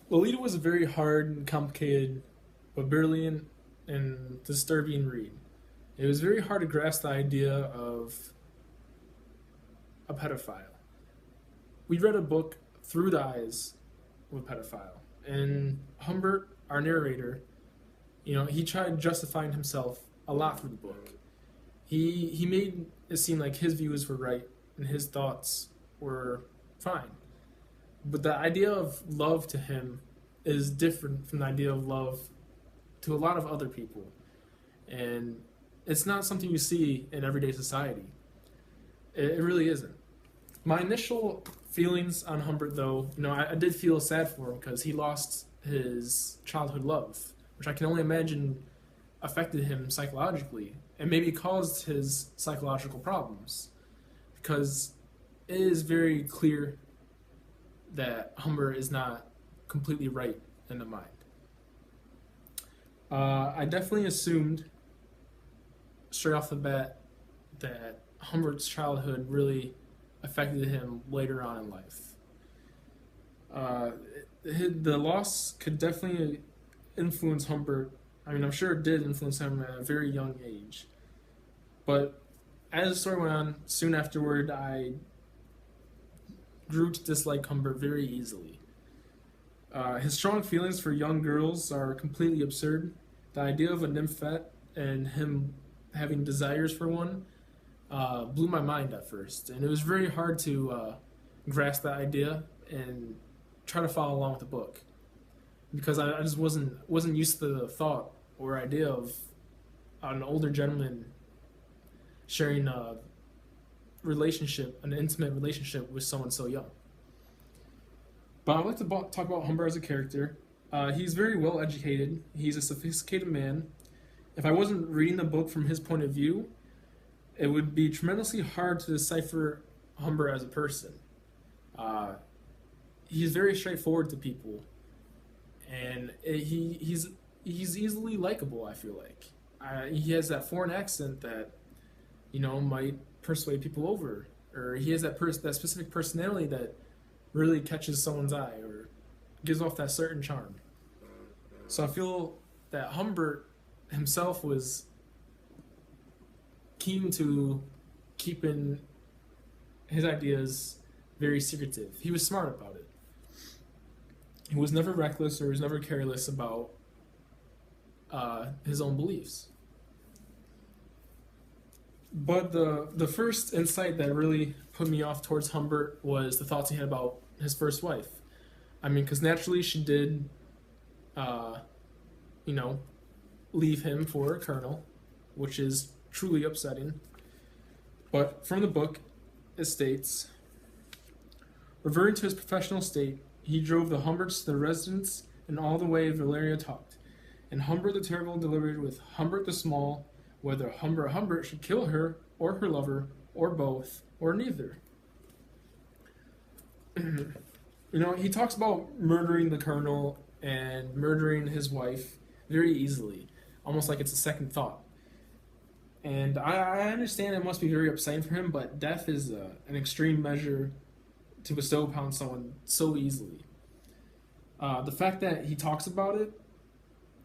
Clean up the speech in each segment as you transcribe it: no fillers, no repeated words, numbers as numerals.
Lolita was a very hard and complicated, but brilliant and disturbing read. It was very hard to grasp the idea of a pedophile. We read a book through the eyes of a pedophile, and Humbert, our narrator, he tried justifying himself a lot through the book. He made it seem like his views were right and his thoughts were fine. But the idea of love to him is different from the idea of love to a lot of other people. And it's not something you see in everyday society. It really isn't. My initial feelings on Humbert, though, I did feel sad for him because he lost his childhood love, which I can only imagine affected him psychologically and maybe caused his psychological problems. Because it is very clear that Humbert is not completely right in the mind. I definitely assumed straight off the bat that Humbert's childhood really affected him later on in life. The loss could definitely influence Humbert. I mean, I'm sure it did influence him at a very young age. But as the story went on, soon afterward, I grew to dislike Humbert very easily. His strong feelings for young girls are completely absurd. The idea of a nymphette and him having desires for one blew my mind at first, and it was very hard to grasp that idea and try to follow along with the book because I just wasn't used to the thought or idea of an older gentleman sharing a relationship, an intimate relationship with someone so young. But I'd like to talk about Humbert as a character. He's very well educated. He's a sophisticated man. If I wasn't reading the book from his point of view, it would be tremendously hard to decipher Humbert as a person. He's very straightforward to people, and he's easily likable. I feel like he has that foreign accent that might persuade people over, or he has that specific personality that really catches someone's eye or gives off that certain charm. So I feel that Humbert himself was keen to keeping his ideas very secretive. He was smart about it. He was never reckless or he was never careless about his own beliefs. But the first insight that really put me off towards Humbert was the thoughts he had about his first wife. I mean, because naturally she did, leave him for a colonel, which is truly upsetting. But from the book, it states, reverting to his professional state, he drove the Humberts to their residence, and all the way Valeria talked. And Humbert the Terrible deliberated with Humbert the Small whether Humbert should kill her or her lover or both or neither. He talks about murdering the colonel and murdering his wife very easily, almost like it's a second thought. And I understand it must be very upsetting for him, but death is an extreme measure to bestow upon someone so easily. The fact that he talks about it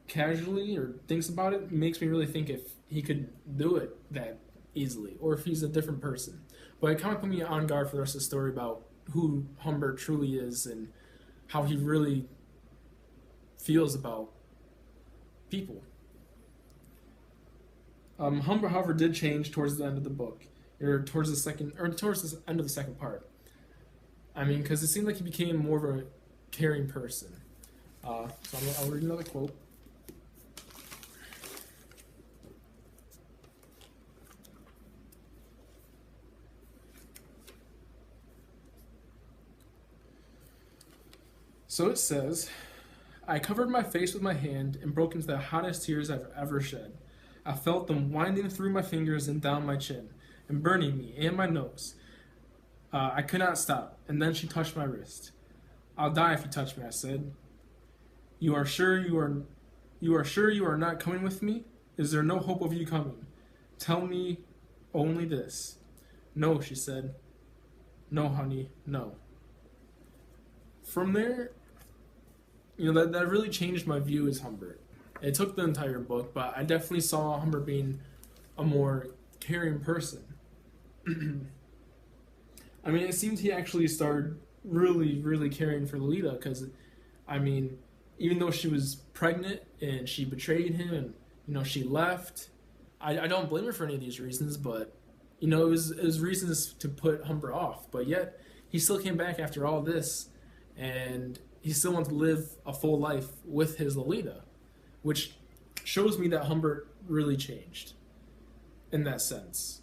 casually or thinks about it makes me really think if he could do it that easily or if he's a different person. But it kind of put me on guard for the rest of the story about who Humbert truly is and how he really feels about people. Humbert, however, did change towards the end of the book, or towards the end of the second part. I mean, because it seemed like he became more of a caring person. So I'll read another quote. So it says, I covered my face with my hand and broke into the hottest tears I've ever shed. I felt them winding through my fingers and down my chin, and burning me and my nose. I could not stop, and then she touched my wrist. I'll die if you touch me, I said. You are sure you are not coming with me? Is there no hope of you coming? Tell me only this. No, she said. No, honey, no. From there, that really changed my view as Humbert. It took the entire book, but I definitely saw Humbert being a more caring person. I mean, it seems he actually started really, really caring for Lolita because, I mean, even though she was pregnant and she betrayed him and, she left, I don't blame her for any of these reasons, but, it was reasons to put Humber off. But yet, he still came back after all this and he still wanted to live a full life with his Lolita, which shows me that Humbert really changed in that sense.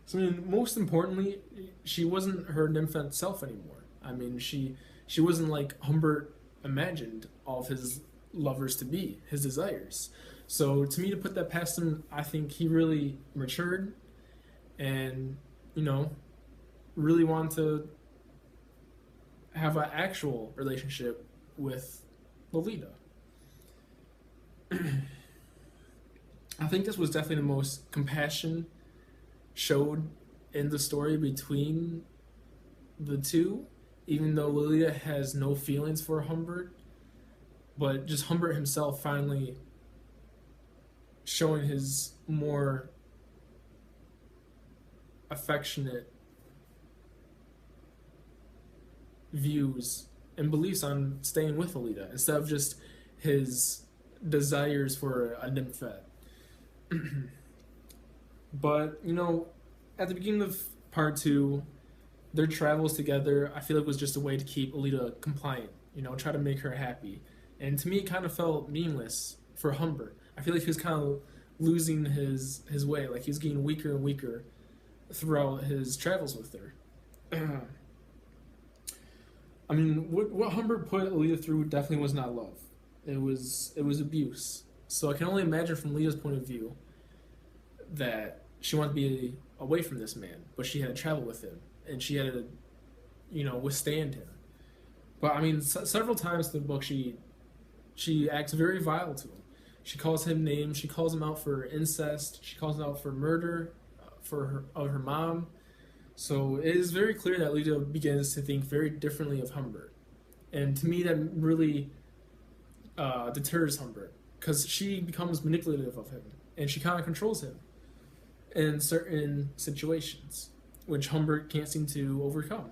So, I mean, most importantly, she wasn't her nymphet self anymore. I mean, she wasn't like Humbert imagined all of his lovers to be, his desires. So, to me, to put that past him, I think he really matured and, really wanted to have an actual relationship with Lolita. I think this was definitely the most compassion showed in the story between the two, even though Lolita has no feelings for Humbert, but just Humbert himself finally showing his more affectionate views and beliefs on staying with Lolita instead of just his desires for a nymphet. But, at the beginning of part 2, their travels together, I feel like was just a way to keep Lolita compliant, try to make her happy. And to me, it kind of felt meaningless for Humbert. I feel like he was kind of losing his way, like he was getting weaker and weaker throughout his travels with her. I mean, what Humbert put Lolita through definitely was not love. It was abuse. So I can only imagine from Lolita's point of view that she wanted to be away from this man, but she had to travel with him, and she had to, withstand him. But I mean, several times in the book, she acts very vile to him. She calls him names. She calls him out for incest. She calls him out for murder, of her mom. So it is very clear that Lolita begins to think very differently of Humbert, and to me, that really deters Humbert because she becomes manipulative of him, and she kind of controls him in certain situations, which Humbert can't seem to overcome.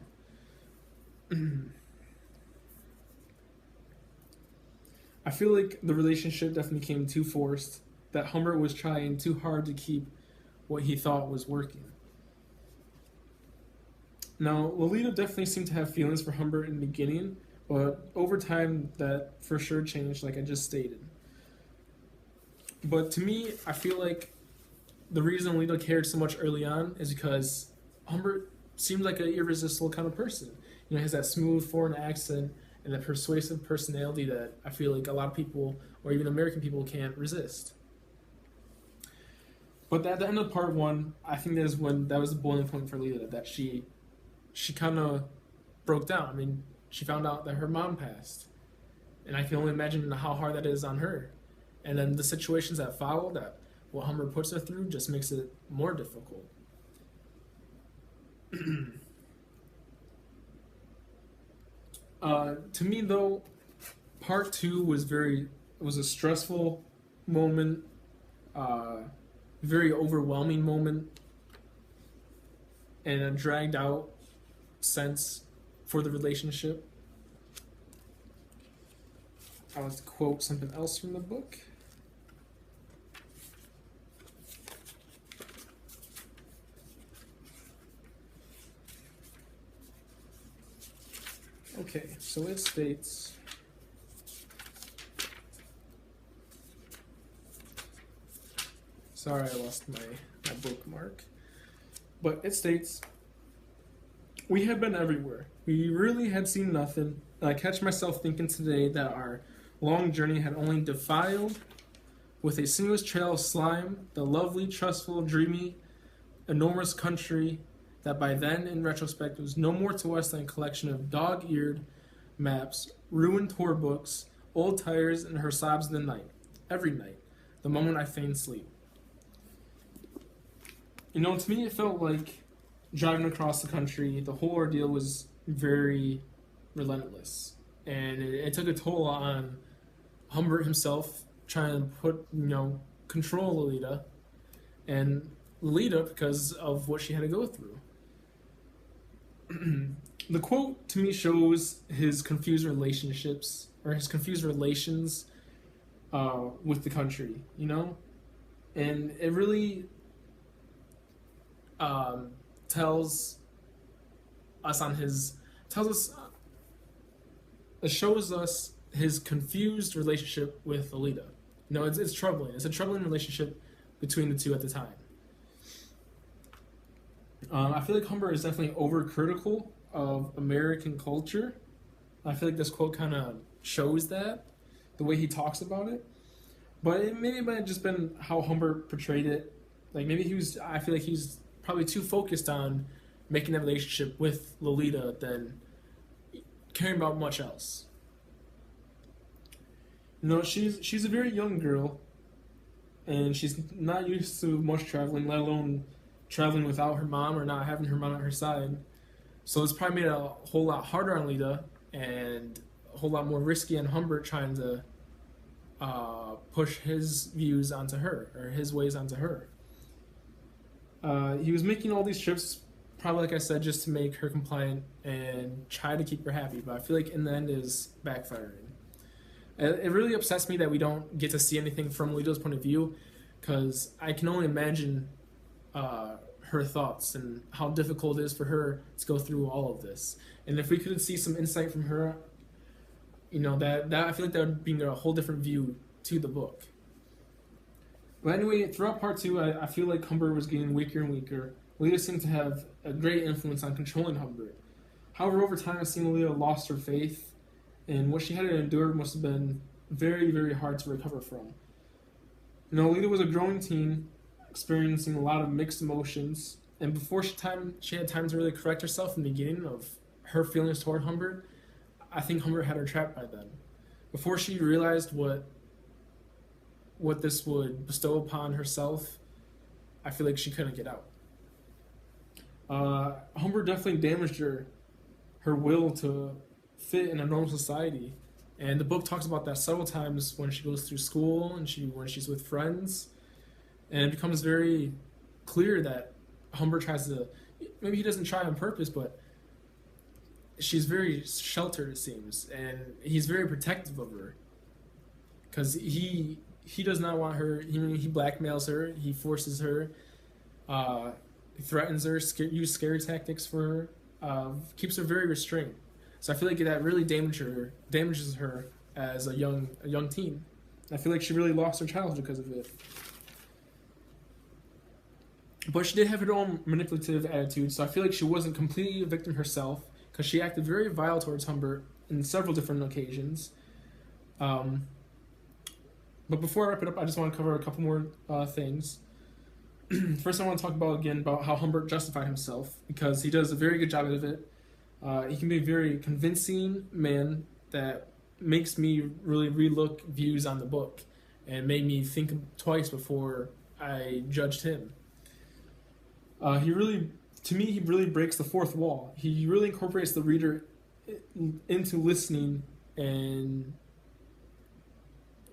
I feel like the relationship definitely became too forced, that Humbert was trying too hard to keep what he thought was working. Now, Lolita definitely seemed to have feelings for Humbert in the beginning, but over time that for sure changed, like I just stated. But to me, I feel like the reason Lolita cared so much early on is because Humbert seemed like an irresistible kind of person. He has that smooth foreign accent and that persuasive personality that I feel like a lot of people, or even American people, can't resist. But at the end of part 1, I think that was the boiling point for Lolita, that she kind of broke down. I mean, she found out that her mom passed, and I can only imagine how hard that is on her. And then the situations that followed, that what Humbert puts her through, just makes it more difficult. To me, though, part 2 was a stressful moment, very overwhelming moment, and a dragged out sense for the relationship. I want to quote something else from the book. Okay, so it states, sorry I lost my bookmark, but it states, "We had been everywhere. We really had seen nothing. And I catch myself thinking today that our long journey had only defiled with a sinuous trail of slime the lovely, trustful, dreamy, enormous country that by then, in retrospect, was no more to us than a collection of dog-eared maps, ruined tour books, old tires, and her sobs in the night, every night, the moment I feigned sleep." To me it felt like driving across the country. The whole ordeal was very relentless, and it took a toll on Humbert himself, trying to put control Lolita, and Lolita because of what she had to go through. The quote to me shows his confused relationships or his confused relations with the country, and it really tells us on his tells us it shows us his confused relationship with Lolita. It's troubling. It's a troubling relationship between the two at the time. I feel like Humbert is definitely overcritical of American culture. I feel like this quote kind of shows that, the way he talks about it. But it might have just been how Humbert portrayed it. Like maybe I feel like he's probably too focused on making that relationship with Lolita than caring about much else. She's a very young girl, and she's not used to much traveling, let alone traveling without her mom or not having her mom at her side. So it's probably made it a whole lot harder on Lita and a whole lot more risky on Humbert trying to push his views onto her or his ways onto her. He was making all these trips, probably like I said, just to make her compliant and try to keep her happy. But I feel like in the end is backfiring. It really upsets me that we don't get to see anything from Lolita's point of view, because I can only imagine her thoughts and how difficult it is for her to go through all of this. And if we could see some insight from her, that I feel like that would bring a whole different view to the book. But anyway, throughout part 2, I feel like Humbert was getting weaker and weaker. Lolita seemed to have a great influence on controlling Humbert. However, over time, it seemed Lolita lost her faith, and what she had to endure must have been very, very hard to recover from. Lolita was a growing teen, experiencing a lot of mixed emotions, and before she had time to really correct herself in the beginning of her feelings toward Humbert, I think Humbert had her trapped by then. Before she realized what this would bestow upon herself, I feel like she couldn't get out. Humbert definitely damaged her will to fit in a normal society, and the book talks about that several times when she goes through school and when she's with friends, and it becomes very clear that Humbert tries to, maybe he doesn't try on purpose, but she's very sheltered, it seems, and he's very protective of her because he does not want her. He blackmails her, he forces her, threatens her, use scary tactics for her, keeps her very restrained. So I feel like that really damages her as a young teen. I feel like she really lost her childhood because of it. But she did have her own manipulative attitude, so I feel like she wasn't completely a victim herself, because she acted very vile towards Humbert in several different occasions. But before I wrap it up, I just want to cover a couple more things. First, I want to talk about how Humbert justified himself, because he does a very good job of it. He can be a very convincing man that makes me really relook views on the book and made me think twice before I judged him. He really breaks the fourth wall. He really incorporates the reader into listening and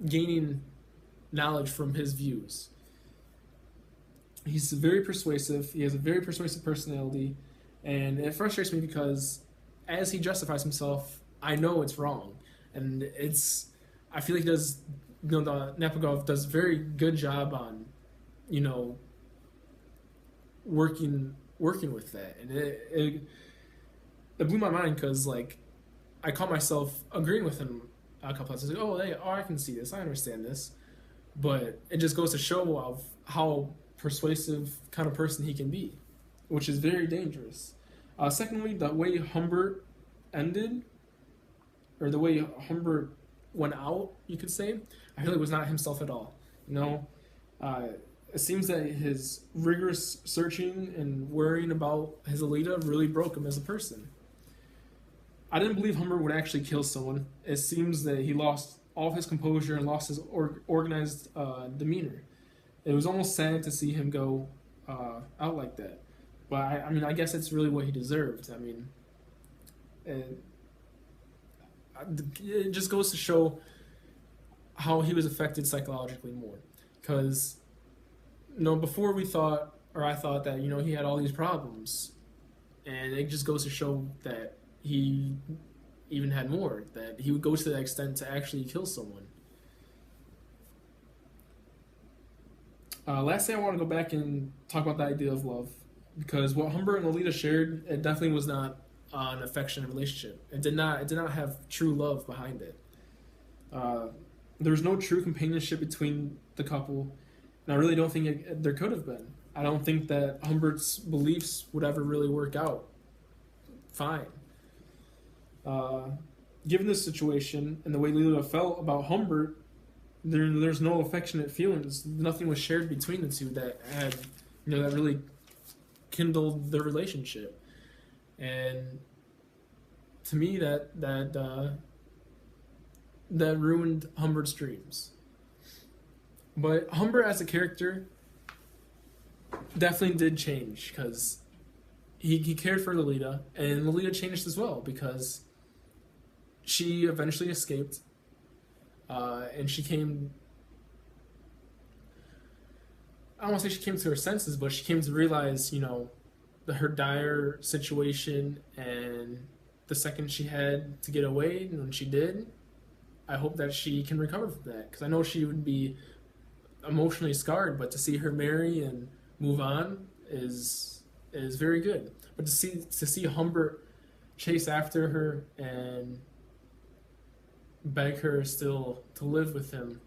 gaining knowledge from his views. He's very persuasive. He has a very persuasive personality, and it frustrates me because as he justifies himself, I know it's wrong, and I feel like he does. Napogov does a very good job on, working with that, and it blew my mind because I caught myself agreeing with him a couple times. I can see this, I understand this, but it just goes to show of how persuasive kind of person he can be, which is very dangerous. Secondly, the way Humbert ended, or the way Humbert went out, you could say, I feel like was not himself at all. It seems that his rigorous searching and worrying about his Lolita really broke him as a person. I didn't believe Humbert would actually kill someone. It seems that he lost all of his composure and lost his organized demeanor. It was almost sad to see him go out like that. But I mean, I guess it's really what he deserved. I mean, it, it just goes to show how he was affected psychologically more. Because, before we thought, or I thought that, he had all these problems. And it just goes to show that he even had more, that he would go to that extent to actually kill someone. Lastly, I want to go back and talk about the idea of love. Because what Humber and Lolita shared, it definitely was not an affectionate relationship. It did not have true love behind it. Uh, there was no true companionship between the couple, and I really don't think there could have been. I don't think that Humbert's beliefs would ever really work out fine. Uh, Given this situation and the way Lolita felt about Humbert, there's no affectionate feelings. Nothing was shared between the two that had, that really kindled their relationship. And to me, that ruined Humbert's dreams. But Humbert as a character definitely did change because he cared for Lolita, and Lolita changed as well because she eventually escaped, and she came. I don't want to say she came to her senses, but she came to realize, her dire situation, and the second she had to get away, and when she did, I hope that she can recover from that because I know she would be emotionally scarred, but to see her marry and move on is very good. But to see Humbert chase after her and beg her still to live with him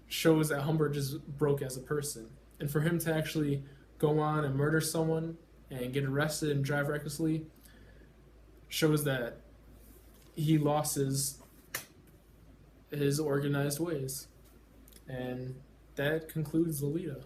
shows that Humbert just broke as a person. And for him to actually go on and murder someone and get arrested and drive recklessly shows that he lost his organized ways. And that concludes Lolita.